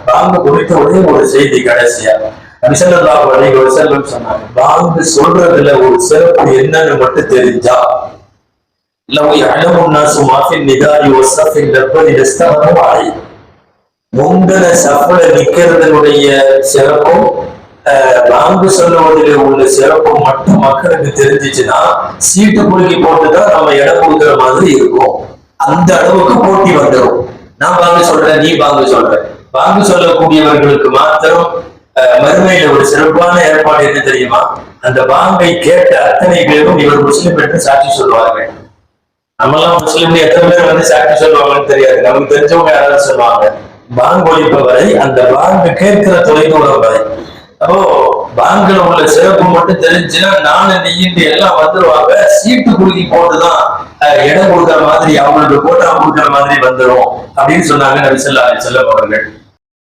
பாங்கு குறித்த ஒரே ஒரு செய்தி கடைசியா ஸல்லல்லாஹு அலைஹி வஸல்லம் சொன்னாங்க, பாங்கு சொல்றதுல ஒரு சிறப்பு என்னன்னு மட்டும் தெரிஞ்சா லவ் யஅலமு الناس ما في النداء والصف الأول لاستقاموا عليه. முந்தன சஃப்ல நிக்கிறதனுடைய சிறப்பும் பாங்கு சொல்லுவதில் உள்ள சிறப்பும் மட்டும் மக்களுக்கு தெரிஞ்சிச்சுன்னா சீட்டு குலுக்கி போட்டுதான் நம்ம இடம் கொடுக்குற மாதிரி இருக்கும். அந்த அளவுக்கு போட்டி வந்துடும். நான் பாங்கு சொல்றேன், நீ பாங்கு சொல்ற. பாங்கு சொல்லக்கூடியவர்களுக்கு மாத்திரம் மறுமையில ஒரு சிறப்பான ஏற்பாடு என்ன தெரியுமா? அந்த பாங்கை கேட்ட அத்தனை பேரும் இவர் முஸ்லிம் என்று சாட்சி சொல்லுவார்கள். நம்மெல்லாம் முஸ்லிம் எத்தனை பேர் வந்து சாட்சி சொல்லுவாங்கன்னு தெரியாது. நமக்கு தெரிஞ்சவங்க யாராவது சொல்லுவாங்க. பாங்கு ஒழிப்பவரை அந்த பாங்கு கேட்கிற தொலைதூரம் வரை. அப்போ பாங்குல உள்ள சிறப்பு மட்டும் தெரிஞ்சுன்னா நானும் நீண்டு எல்லாம் வந்துருவாங்க. சீட்டு குலுக்கி போட்டுதான் இடம் கொடுக்குற மாதிரி, அவங்களுக்கு போட்டா கொடுக்குற மாதிரி வந்துடும் அப்படின்னு சொன்னாங்க நபி ஸல்லல்லாஹு அலைஹி வஸல்லம் அவர்கள்.